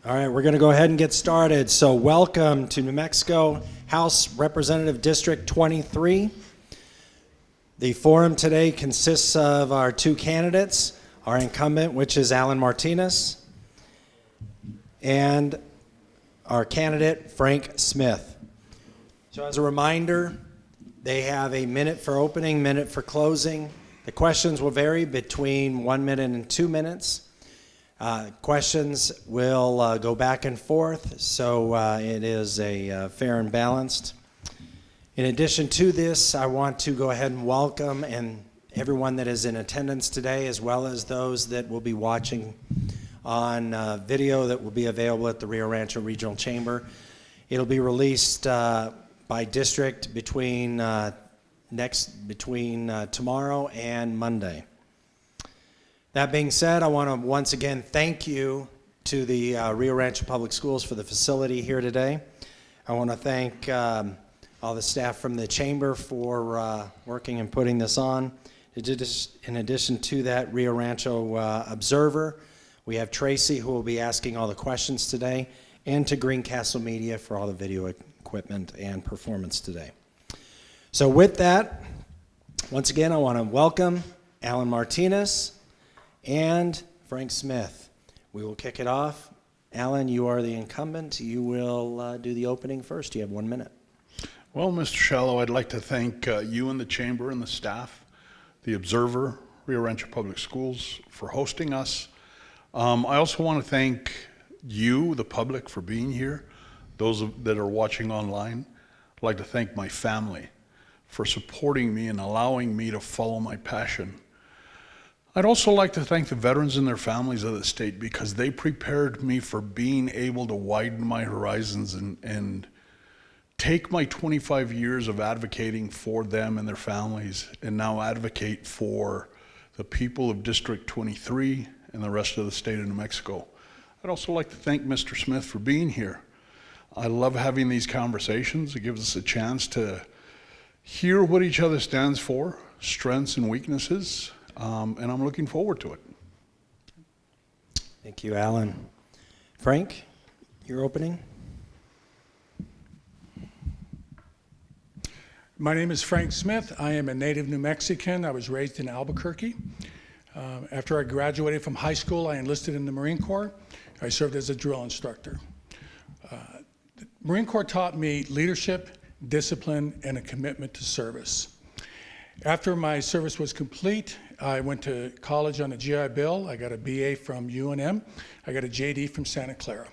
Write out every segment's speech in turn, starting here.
All right, we're going to go ahead and get started. So welcome to New Mexico House Representative District 23. The forum today consists of our two candidates, our incumbent, which is Alan Martinez, and our candidate, Frank Smith. So as a reminder, they have a minute for opening, minute for closing. The questions will vary between 1 minute and 2 minutes. Questions will go back and forth, so it is a fair and balanced. In addition to this, I want to go ahead and welcome everyone that is in attendance today, as well as those that will be watching on video that will be available at the Rancho Regional Chamber. It'll be released by district between tomorrow and Monday. That being said, I want to once again thank you to the Rio Rancho Public Schools for the facility here today. I want to thank all the staff from the chamber for working and putting this on. In addition to that, Rio Rancho Observer, we have Tracy, who will be asking all the questions today, and to Greencastle Media for all the video equipment and performance today. So with that, once again, I want to welcome Alan Martinez and Frank Smith. We will kick it off. Alan, you are the incumbent. You will do the opening first. You have 1 minute. Well, Mr. Shallow, I'd like to thank you and the chamber and the staff, the Observer, Rio Rancho Public Schools, for hosting us. I also want to thank you, the public, for being here, those that are watching online. I'd like to thank my family for supporting me and allowing me to follow my passion. I'd also like to thank the veterans and their families of the state, because they prepared me for being able to widen my horizons and take my 25 years of advocating for them and their families and now advocate for the people of District 23 and the rest of the state of New Mexico. I'd also like to thank Mr. Smith for being here. I love having these conversations. It gives us a chance to hear what each other stands for, strengths and weaknesses. And I'm looking forward to it. Thank you, Alan. Frank, your opening. My name is Frank Smith. I am a native New Mexican. I was raised in Albuquerque. After I graduated from high school, I enlisted in the Marine Corps. I served as a drill instructor. The Marine Corps taught me leadership, discipline, and a commitment to service. After my service was complete, I went to college on a GI Bill. I got a BA from UNM. I got a JD from Santa Clara.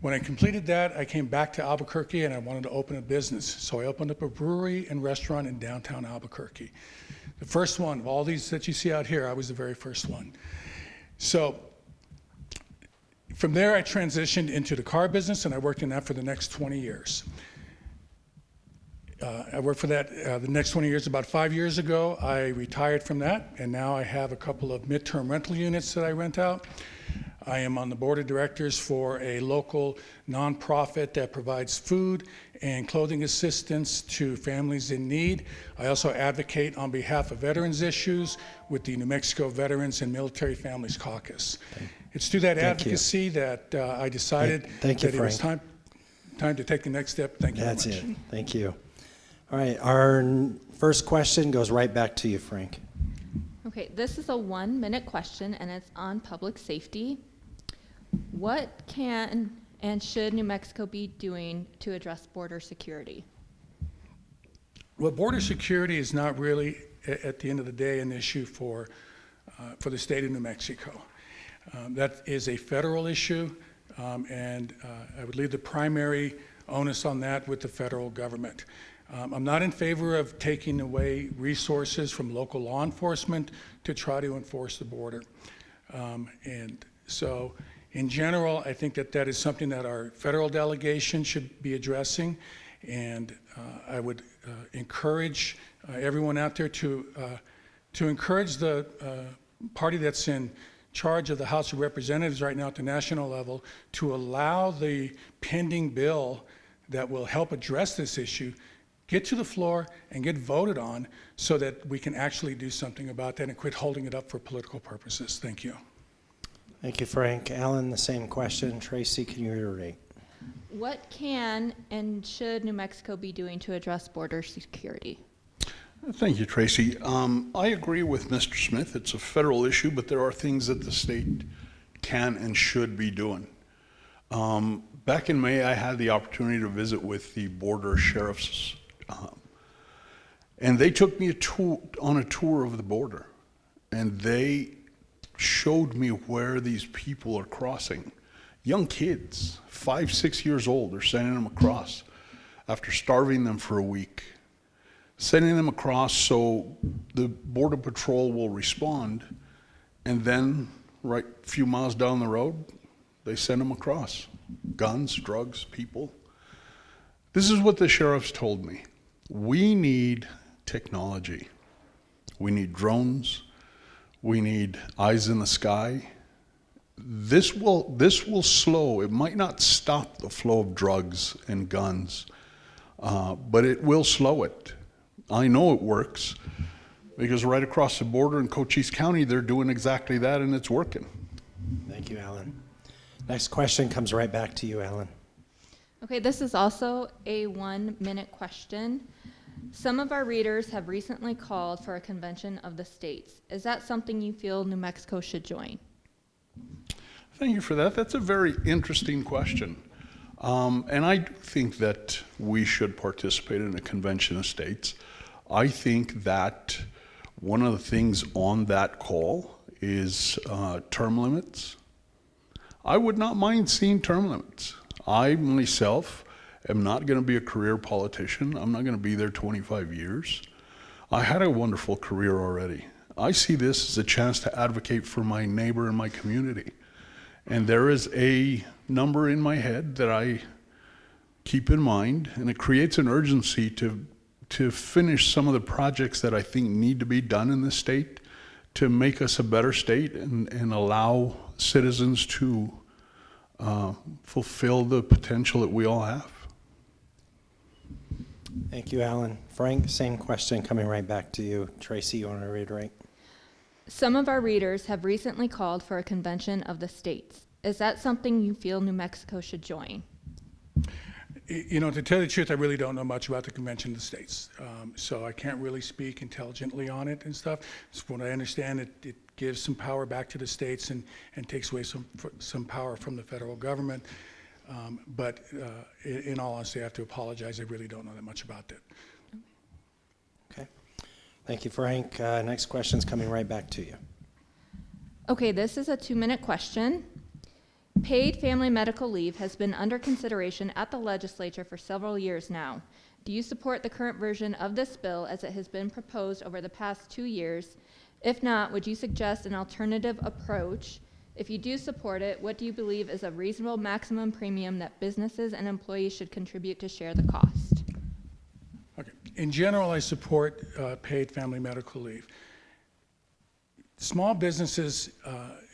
When I completed that, I came back to Albuquerque and I wanted to open a business. So I opened up a brewery and restaurant in downtown Albuquerque. The first one of all these that you see out here, I was the very first one. So from there, I transitioned into the car business, and I worked in that for the next 20 years. I worked for that the next 20 years. About 5 years ago, I retired from that, and now I have a couple of midterm rental units that I rent out. I am on the board of directors for a local nonprofit that provides food and clothing assistance to families in need. I also advocate on behalf of veterans issues with the New Mexico Veterans and Military Families Caucus. It's through that advocacy that I decided that it was time to take the next step. Thank you very much. That's it. Thank you. All right, our first question goes right back to you, Frank. Okay, this is a 1 minute question, and it's on public safety. What can and should New Mexico be doing to address border security? Well, border security is not really, at the end of the day, an issue for the state of New Mexico. That is a federal issue, and I would leave the primary onus on that with the federal government. I'm not in favor of taking away resources from local law enforcement to try to enforce the border. And so, in general, I think that is something that our federal delegation should be addressing. And I would encourage everyone out there to encourage the party that's in charge of the House of Representatives right now at the national level to allow the pending bill that will help address this issue get to the floor and get voted on so that we can actually do something about that and quit holding it up for political purposes. Thank you. Thank you, Frank. Alan, the same question. Tracy, can you reiterate? What can and should New Mexico be doing to address border security? Thank you, Tracy. I agree with Mr. Smith. It's a federal issue, but there are things that the state can and should be doing. Back in May, I had the opportunity to visit with the border sheriffs, and they took me on a tour of the border, and they showed me where these people are crossing. Young kids, 5, 6 years old, they're sending them across after starving them for a week, sending them across so the Border Patrol will respond, and then right a few miles down the road, they send them across. Guns, drugs, people. This is what the sheriffs told me. We need technology. We need drones. We need eyes in the sky. This will slow. It might not stop the flow of drugs and guns, but it will slow it. I know it works because right across the border in Cochise County, they're doing exactly that, and it's working. Thank you, Alan. Next question comes right back to you, Alan. Okay, this is also a 1-minute question. Some of our readers have recently called for a convention of the states. Is that something you feel New Mexico should join? Thank you for that. That's a very interesting question. And I do think that we should participate in a convention of states. I think that one of the things on that call is term limits. I would not mind seeing term limits. I myself am not going to be a career politician. I'm not going to be there 25 years. I had a wonderful career already. I see this as a chance to advocate for my neighbor and my community. And there is a number in my head that I keep in mind, and it creates an urgency to finish some of the projects that I think need to be done in this state to make us a better state and allow citizens to fulfill the potential that we all have. Thank you, Alan. Frank, same question coming right back to you. Tracy, you want to reiterate? Some of our readers have recently called for a convention of the states. Is that something you feel New Mexico should join? You know, to tell you the truth, I really don't know much about the Convention of the States, so I can't really speak intelligently on it and stuff. So from what I understand, it gives some power back to the states and takes away some power from the federal government. But in all honesty, I have to apologize. I really don't know that much about that. Okay. Thank you, Frank. Next question is coming right back to you. Okay, this is a 2-minute question. Paid family medical leave has been under consideration at the legislature for several years now. Do you support the current version of this bill as it has been proposed over the past 2 years? If not, would you suggest an alternative approach? If you do support it, what do you believe is a reasonable maximum premium that businesses and employees should contribute to share the cost? Okay. In general, I support paid family medical leave. Small businesses,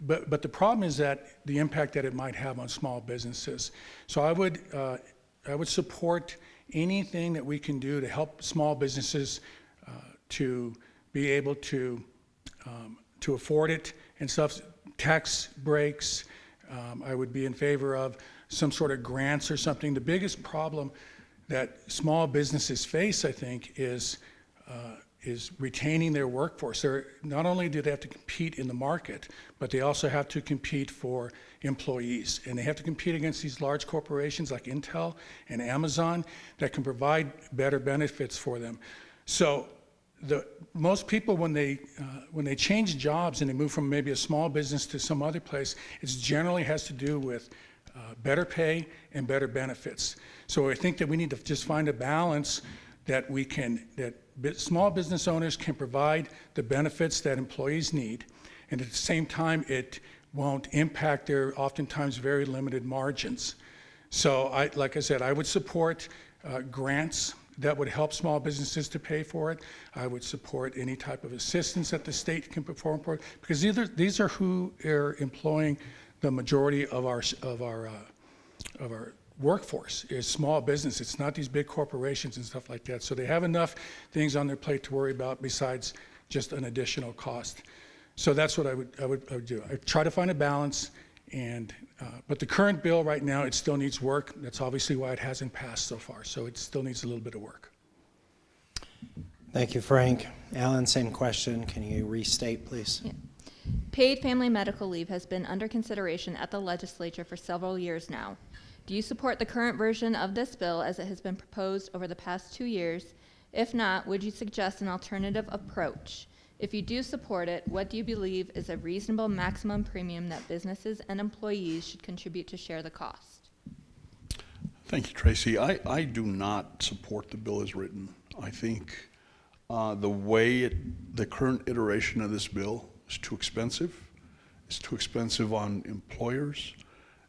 but the problem is that the impact that it might have on small businesses. So I would support anything that we can do to help small businesses to be able to afford it and stuff. Tax breaks, I would be in favor of some sort of grants or something. The biggest problem that small businesses face, I think, is retaining their workforce. Not only do they have to compete in the market, but they also have to compete for employees. And they have to compete against these large corporations like Intel and Amazon that can provide better benefits for them. So most people, when they change jobs and they move from maybe a small business to some other place, it generally has to do with better pay and better benefits. So I think that we need to just find a balance that small business owners can provide the benefits that employees need, and at the same time, it won't impact their oftentimes very limited margins. So like I said, I would support grants that would help small businesses to pay for it. I would support any type of assistance that the state can perform for it, because these are who are employing the majority of our workforce is small business. It's not these big corporations and stuff like that. So they have enough things on their plate to worry about besides just an additional cost. So that's what I would do. I try to find a balance, and but the current bill right now, it still needs work. That's obviously why it hasn't passed so far. So it still needs a little bit of work. Thank you, Frank. Alan, same question. Can you restate, please? Yeah. Paid family medical leave has been under consideration at the legislature for several years now. Do you support the current version of this bill as it has been proposed over the past 2 years? If not, would you suggest an alternative approach? If you do support it, what do you believe is a reasonable maximum premium that businesses and employees should contribute to share the cost? Thank you, Tracy. I do not support the bill as written. I think the current iteration of this bill is too expensive. It's too expensive on employers.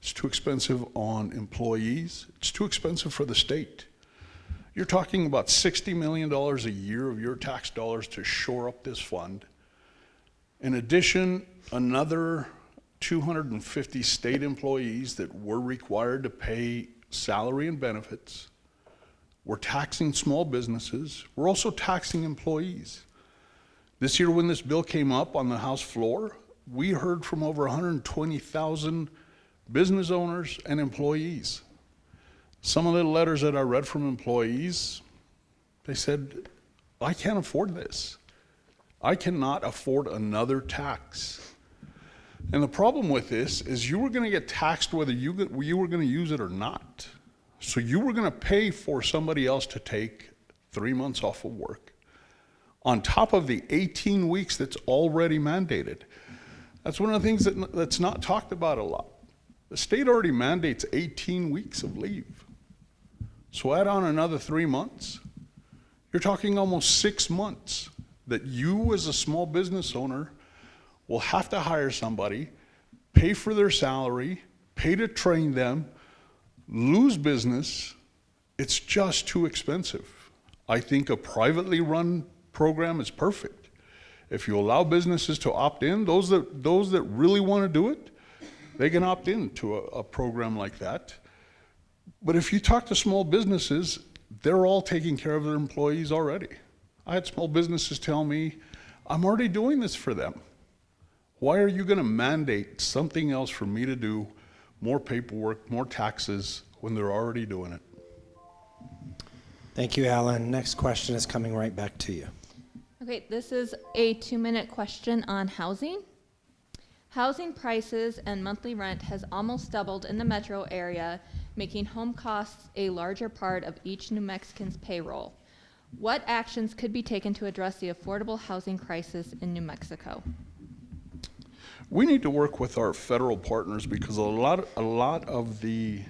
It's too expensive on employees. It's too expensive for the state. You're talking about $60 million a year of your tax dollars to shore up this fund. In addition, another 250 state employees that were required to pay salary and benefits. We're taxing small businesses. We're also taxing employees. This year when this bill came up on the House floor, we heard from over 120,000 business owners and employees. Some of the letters that I read from employees, they said, I can't afford this. I cannot afford another tax. And the problem with this is you were going to get taxed whether you were going to use it or not. So you were going to pay for somebody else to take 3 months off of work on top of the 18 weeks that's already mandated. That's one of the things that's not talked about a lot. The state already mandates 18 weeks of leave. So add on another 3 months. You're talking almost 6 months that you as a small business owner will have to hire somebody, pay for their salary, pay to train them, lose business. It's just too expensive. I think a privately run program is perfect. If you allow businesses to opt in, those that really want to do it, they can opt in to a program like that. But if you talk to small businesses, they're all taking care of their employees already. I had small businesses tell me, I'm already doing this for them. Why are you going to mandate something else for me to do, more paperwork, more taxes, when they're already doing it? Thank you, Alan. Next question is coming right back to you. Okay, this is a 2-minute question on housing. Housing prices and monthly rent has almost doubled in the metro area, making home costs a larger part of each New Mexican's payroll. What actions could be taken to address the affordable housing crisis in New Mexico? We need to work with our federal partners because a lot of the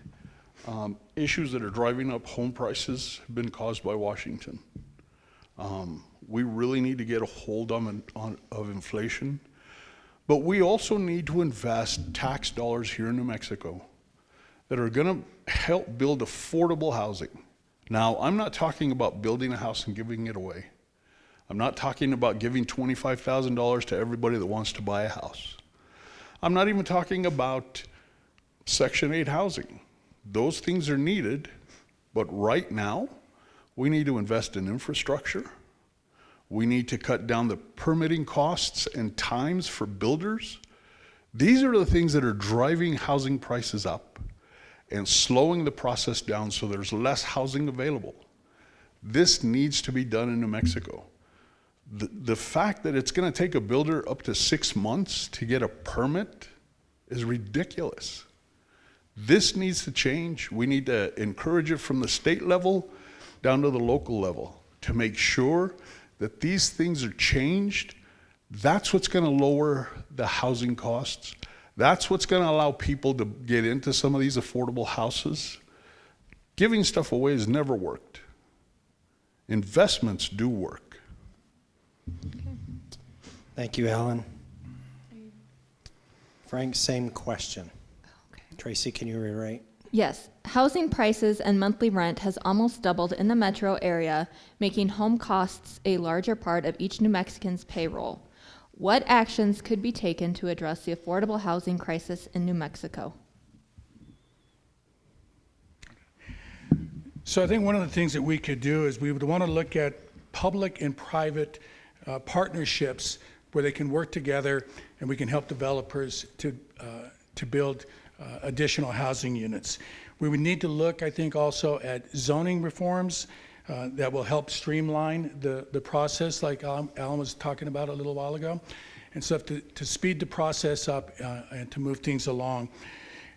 issues that are driving up home prices have been caused by Washington. We really need to get a hold of inflation, but we also need to invest tax dollars here in New Mexico that are going to help build affordable housing. Now, I'm not talking about building a house and giving it away. I'm not talking about giving $25,000 to everybody that wants to buy a house. I'm not even talking about Section 8 housing. Those things are needed, but right now, we need to invest in infrastructure. We need to cut down the permitting costs and times for builders. These are the things that are driving housing prices up and slowing the process down so there's less housing available. This needs to be done in New Mexico. The fact that it's going to take a builder up to 6 months to get a permit is ridiculous. This needs to change. We need to encourage it from the state level down to the local level to make sure that these things are changed. That's what's going to lower the housing costs. That's what's going to allow people to get into some of these affordable houses. Giving stuff away has never worked. Investments do work. Okay. Thank you, Alan. Frank, same question. Okay. Tracy, can you rewrite? Yes, housing prices and monthly rent has almost doubled in the metro area, making home costs a larger part of each New Mexican's payroll. What actions could be taken to address the affordable housing crisis in New Mexico? So I think one of the things that we could do is we would want to look at public and private partnerships where they can work together and we can help developers to build additional housing units. We would need to look, I think, also at zoning reforms that will help streamline the process, like Alan was talking about a little while ago, and stuff to speed the process up and to move things along.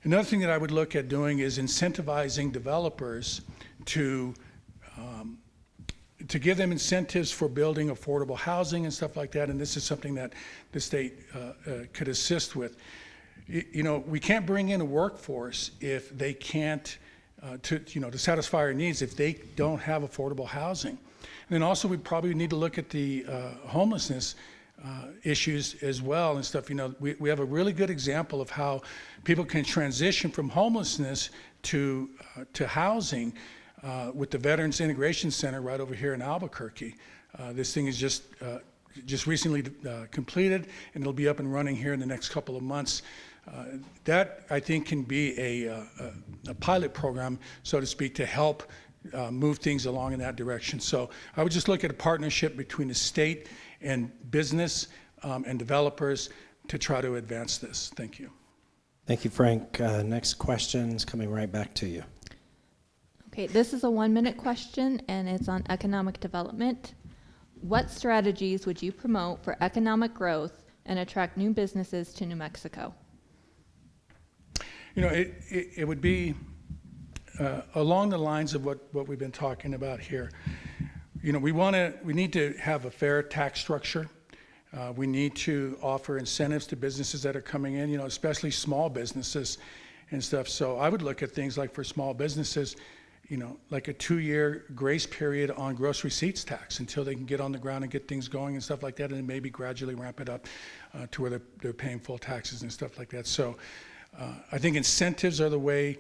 Another thing that I would look at doing is incentivizing developers to give them incentives for building affordable housing and stuff like that, and this is something that the state could assist with. You know, we can't bring in a workforce if they can't, to satisfy our needs, if they don't have affordable housing. And then also we probably need to look at the homelessness issues as well and stuff. You know, we have a really good example of how people can transition from homelessness to housing with the Veterans Integration Center right over here in Albuquerque. This thing is just recently completed, and it'll be up and running here in the next couple of months. That, I think, can be a pilot program, so to speak, to help move things along in that direction. So I would just look at a partnership between the state and business and developers to try to advance this. Thank you. Thank you, Frank. Next question is coming right back to you. Okay, this is a 1-minute question, and it's on economic development. What strategies would you promote for economic growth and attract new businesses to New Mexico? You know, it would be along the lines of what we've been talking about here. You know, we need to have a fair tax structure. We need to offer incentives to businesses that are coming in, you know, especially small businesses and stuff. So I would look at things like for small businesses, you know, like a 2-year grace period on gross receipts tax until they can get on the ground and get things going and stuff like that, and then maybe gradually ramp it up to where they're paying full taxes and stuff like that. So I think incentives are the way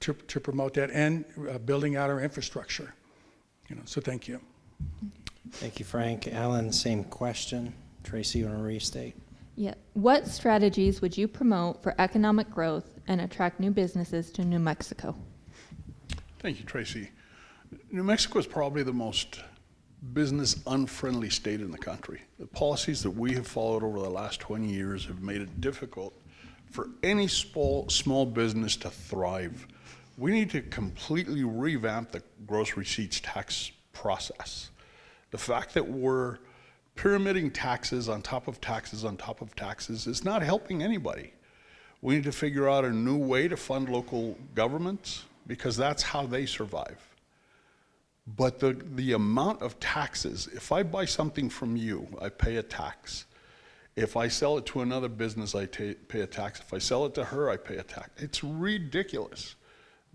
to promote that, and building out our infrastructure. You know, so thank you. Thank you, Frank. Alan, same question. Tracy, you want to restate? Yeah. What strategies would you promote for economic growth and attract new businesses to New Mexico? Thank you, Tracy. New Mexico is probably the most business unfriendly state in the country. The policies that we have followed over the last 20 years have made it difficult for any small business to thrive. We need to completely revamp the gross receipts tax process. The fact that we're pyramiding taxes on top of taxes on top of taxes is not helping anybody. We need to figure out a new way to fund local governments, because that's how they survive. But the amount of taxes, if I buy something from you, I pay a tax. If I sell it to another business, I pay a tax. If I sell it to her, I pay a tax. It's ridiculous.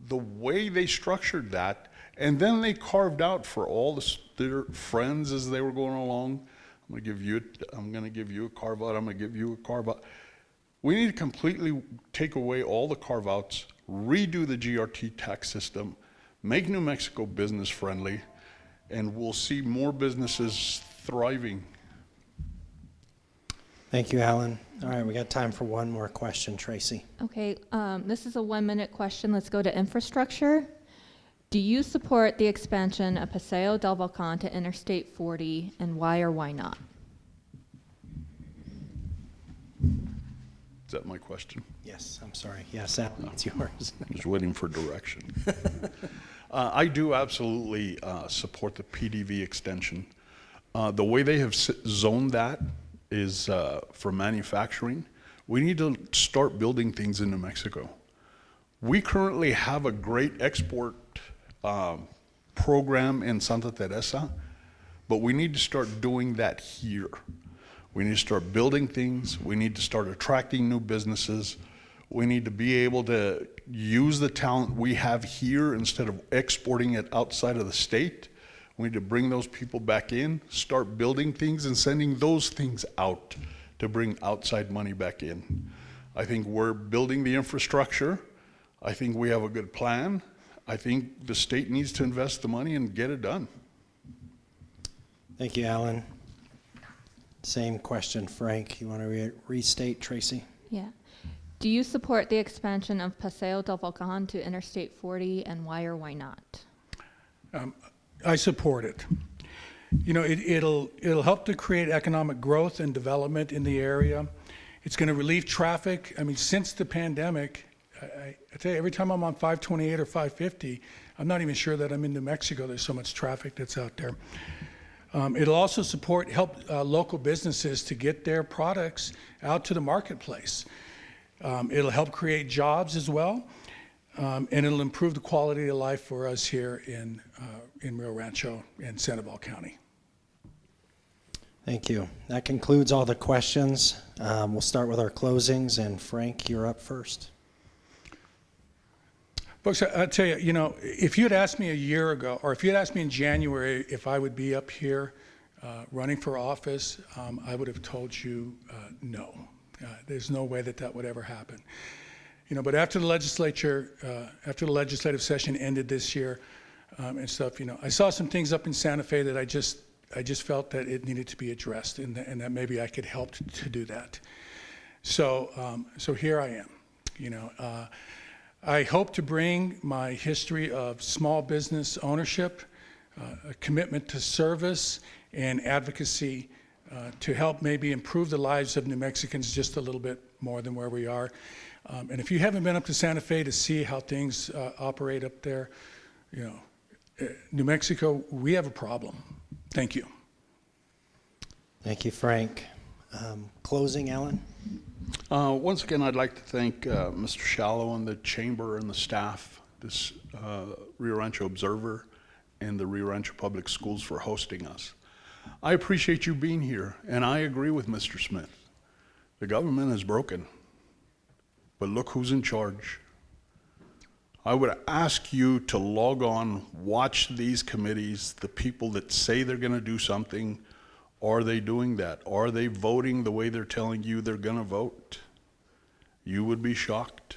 The way they structured that, and then they carved out for all their friends as they were going along, I'm gonna give you a carve out, I'm gonna give you a carve out. We need to completely take away all the carve outs, redo the GRT tax system, make New Mexico business friendly, and we'll see more businesses thriving. Thank you, Alan. All right, we got time for one more question. Tracy. Okay, this is a 1-minute question. Let's go to infrastructure. Do you support the expansion of Paseo del Volcan to Interstate 40, and why or why not? Is that my question? Yes, I'm sorry. Yes, Alan, it's yours. I was waiting for direction. I do absolutely support the PDV extension. The way they have zoned that is for manufacturing. We need to start building things in New Mexico. We currently have a great export program in Santa Teresa, but we need to start doing that here. We need to start building things. We need to start attracting new businesses. We need to be able to use the talent we have here instead of exporting it outside of the state. We need to bring those people back in, start building things and sending those things out to bring outside money back in. I think we're building the infrastructure. I think we have a good plan. I think the state needs to invest the money and get it done. Thank you, Alan. Same question, Frank. You want to restate, Tracy? Yeah. Do you support the expansion of Paseo del Volcan to Interstate 40, and why or why not? I support it. You know, it'll help to create economic growth and development in the area. It's going to relieve traffic. I mean, since the pandemic, I tell you, every time I'm on 528 or 550, I'm not even sure that I'm in New Mexico. There's so much traffic that's out there. It'll also help local businesses to get their products out to the marketplace. It'll help create jobs as well, and it'll improve the quality of life for us here in Rio Rancho and Sandoval County. Thank you. That concludes all the questions. We'll start with our closings, and Frank, you're up first. Folks, I tell you, you know, if you had asked me a year ago, or if you had asked me in January if I would be up here running for office, I would have told you no. There's no way that would ever happen. You know, but after the legislative session ended this year and stuff, you know, I saw some things up in Santa Fe that I just felt that it needed to be addressed, and that maybe I could help to do that. So, so here I am. You know, I hope to bring my history of small business ownership, a commitment to service and advocacy to help maybe improve the lives of New Mexicans just a little bit more than where we are. And if you haven't been up to Santa Fe to see how things operate up there, you know, New Mexico, we have a problem. Thank you. Thank you, Frank. Closing, Alan? Once again, I'd like to thank Mr. Shallow and the Chamber and the staff, this Rio Rancho Observer and the Rio Rancho Public Schools for hosting us. I appreciate you being here, and I agree with Mr. Smith. The government is broken, but look who's in charge. I would ask you to log on, watch these committees, the people that say they're going to do something. Are they doing that? Are they voting the way they're telling you they're going to vote? You would be shocked.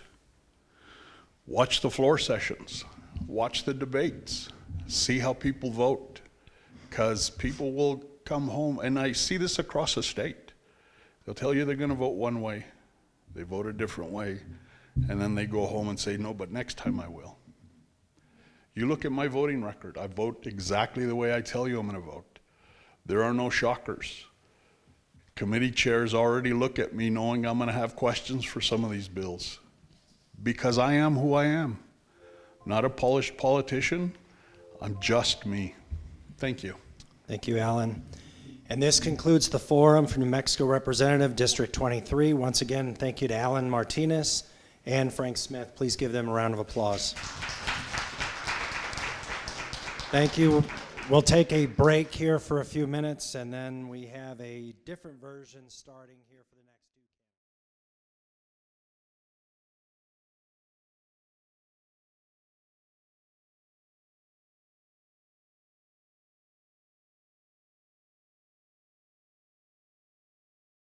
Watch the floor sessions. Watch the debates. See how people vote. Because people will come home, and I see this across the state. They'll tell you they're going to vote one way. They vote a different way. And then they go home and say, no, but next time I will. You look at my voting record. I vote exactly the way I tell you I'm going to vote. There are no shockers. Committee chairs already look at me knowing I'm going to have questions for some of these bills. Because I am who I am. Not a polished politician. I'm just me. Thank you. Thank you, Alan. And this concludes the forum for New Mexico Representative District 23. Once again, thank you to Alan Martinez and Frank Smith. Please give them a round of applause. Thank you. We'll take a break here for a few minutes, and then we have a different version starting here for